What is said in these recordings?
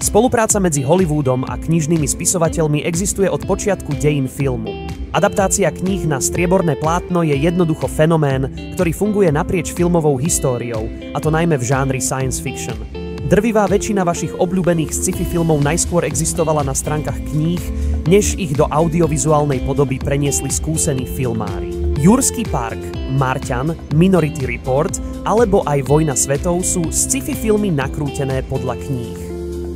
Spolupráca medzi Hollywoodom a knižnými spisovateľmi existuje od počiatku dejín filmu. Adaptácia kníh na strieborné plátno je jednoducho fenomén, ktorý funguje naprieč filmovou históriou, a to najmä v žánri science fiction. Drvivá väčšina vašich obľúbených sci-fi filmov najskôr existovala na stránkach kníh, než ich do audiovizuálnej podoby preniesli skúsení filmári. Jurský park, Marťan, Minority Report alebo aj Vojna svetov sú sci-fi filmy nakrútené podľa kníh.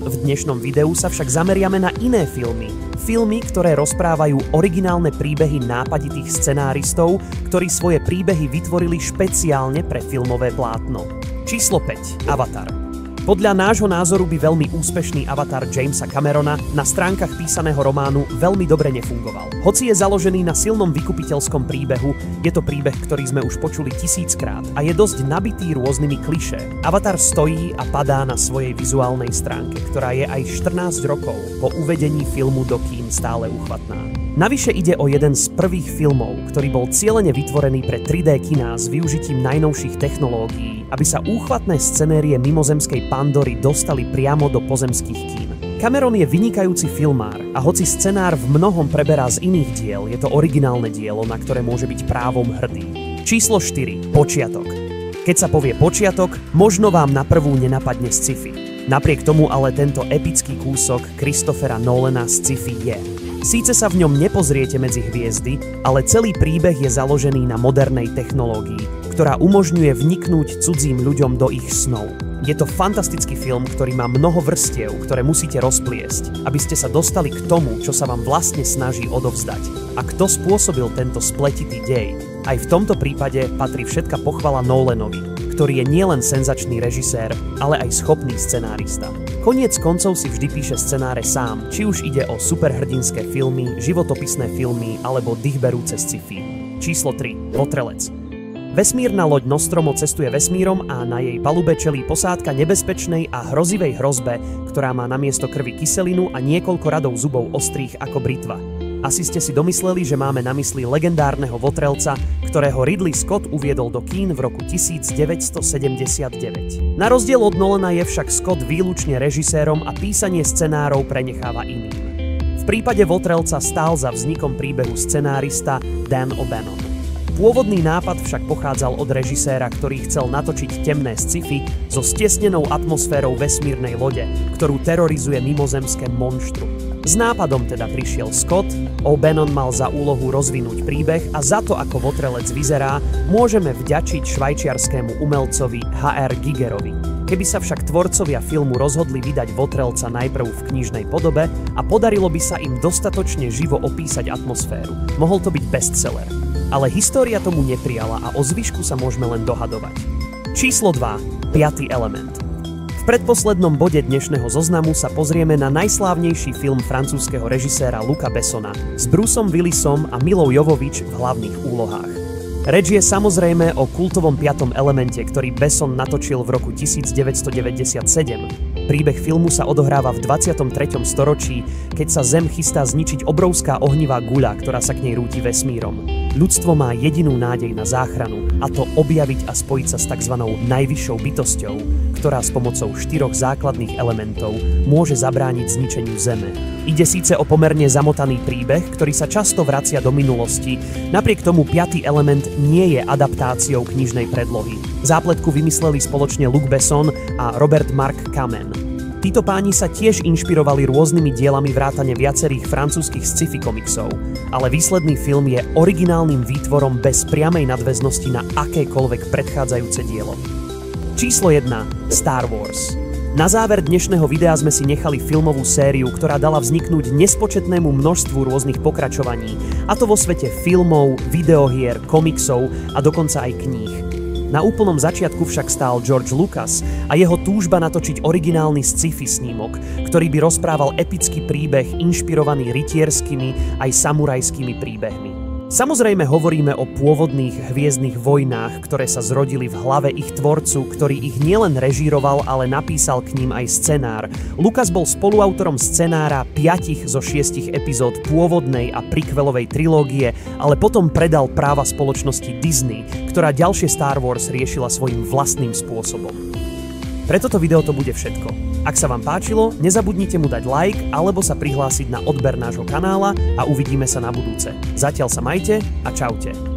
V dnešnom videu sa však zameriame na iné filmy. Filmy, ktoré rozprávajú originálne príbehy nápaditých scenáristov, ktorí svoje príbehy vytvorili špeciálne pre filmové plátno. Číslo 5. Avatar. Podľa nášho názoru by veľmi úspešný Avatar Jamesa Camerona na stránkach písaného románu veľmi dobre nefungoval. Hoci je založený na silnom vykupiteľskom príbehu, je to príbeh, ktorý sme už počuli 1000-krát a je dosť nabitý rôznymi klišé. Avatar stojí a padá na svojej vizuálnej stránke, ktorá je aj 14 rokov po uvedení filmu do kín stále uchvatná. Navyše ide o jeden z prvých filmov, ktorý bol cielene vytvorený pre 3D kiná s využitím najnovších technológií, aby sa úchvatné scenérie mimozemskej Pandory dostali priamo do pozemských kín. Cameron je vynikajúci filmár a hoci scenár v mnohom preberá z iných diel, je to originálne dielo, na ktoré môže byť právom hrdý. Číslo 4. Počiatok. Keď sa povie počiatok, možno vám na prvú nenapadne sci-fi. Napriek tomu ale tento epický kúsok Christophera Nolana sci-fi je. Síce sa v ňom nepozriete medzi hviezdy, ale celý príbeh je založený na modernej technológii, ktorá umožňuje vniknúť cudzím ľuďom do ich snov. Je to fantastický film, ktorý má mnoho vrstiev, ktoré musíte rozpliesť, aby ste sa dostali k tomu, čo sa vám vlastne snaží odovzdať. A kto spôsobil tento spletitý dej? Aj v tomto prípade patrí všetka pochvala Nolanovi, ktorý je nielen senzačný režisér, ale aj schopný scenárista. Koniec koncov si vždy píše scenáre sám, či už ide o superhrdinské filmy, životopisné filmy alebo dýchberúce sci-fi. Číslo 3. Votrelec. Vesmírna loď Nostromo cestuje vesmírom a na jej palube čelí posádka nebezpečnej a hrozivej hrozbe, ktorá má namiesto krvi kyselinu a niekoľko radov zubov ostrých ako britva. Asi ste si domysleli, že máme na mysli legendárneho votrelca, ktorého Ridley Scott uviedol do kín v roku 1979. Na rozdiel od Nolana je však Scott výlučne režisérom a písanie scenárov prenecháva iným. V prípade votrelca stál za vznikom príbehu scenárista Dan O'Bannon. Pôvodný nápad však pochádzal od režiséra, ktorý chcel natočiť temné sci-fi so stesnenou atmosférou vesmírnej lode, ktorú terorizuje mimozemské monštrum. S nápadom teda prišiel Scott, O'Bannon mal za úlohu rozvinúť príbeh a za to, ako votrelec vyzerá, môžeme vďačiť švajčiarskému umelcovi H.R. Gigerovi. Keby sa však tvorcovia filmu rozhodli vydať votrelca najprv v knižnej podobe a podarilo by sa im dostatočne živo opísať atmosféru, mohol to byť bestseller. Ale história tomu neprijala a o zvyšku sa môžeme len dohadovať. Číslo 2. 5. element. V predposlednom bode dnešného zoznamu sa pozrieme na najslávnejší film francúzskeho režiséra Luca Bessona s Bruceom Willisom a Milou Jovovich v hlavných úlohách. Reč je samozrejme o kultovom 5. elemente, ktorý Besson natočil v roku 1997. Príbeh filmu sa odohráva v 23. storočí, keď sa Zem chystá zničiť obrovská ohnivá guľa, ktorá sa k nej rúti vesmírom. Ľudstvo má jedinú nádej na záchranu, a to objaviť a spojiť sa s tzv. Najvyššou bytosťou, ktorá s pomocou 4 základných elementov môže zabrániť zničeniu Zeme. Ide síce o pomerne zamotaný príbeh, ktorý sa často vracia do minulosti, napriek tomu 5. element nie je adaptáciou knižnej predlohy. Zápletku vymysleli spoločne Luc Besson a Robert Marc Kamen. Títo páni sa tiež inšpirovali rôznymi dielami vrátane viacerých francúzskych sci-fi komiksov, ale výsledný film je originálnym výtvorom bez priamej nadväznosti na akékoľvek predchádzajúce dielo. Číslo 1. Star Wars. Na záver dnešného videa sme si nechali filmovú sériu, ktorá dala vzniknúť nespočetnému množstvu rôznych pokračovaní, a to vo svete filmov, videohier, komiksov a dokonca aj kníh. Na úplnom začiatku však stál George Lucas a jeho túžba natočiť originálny sci-fi snímok, ktorý by rozprával epický príbeh inšpirovaný rytierskými aj samurajskými príbehmi. Samozrejme hovoríme o pôvodných hviezdnych vojnách, ktoré sa zrodili v hlave ich tvorcu, ktorý ich nielen režíroval, ale napísal k ním aj scenár. Lucas bol spoluautorom scenára 5 zo 6 epizód pôvodnej a prequelovej trilógie, ale potom predal práva spoločnosti Disney, ktorá ďalšie Star Wars riešila svojím vlastným spôsobom. Pre toto video to bude všetko. Ak sa vám páčilo, nezabudnite mu dať like alebo sa prihlásiť na odber nášho kanála a uvidíme sa na budúce. Zatiaľ sa majte a čaute.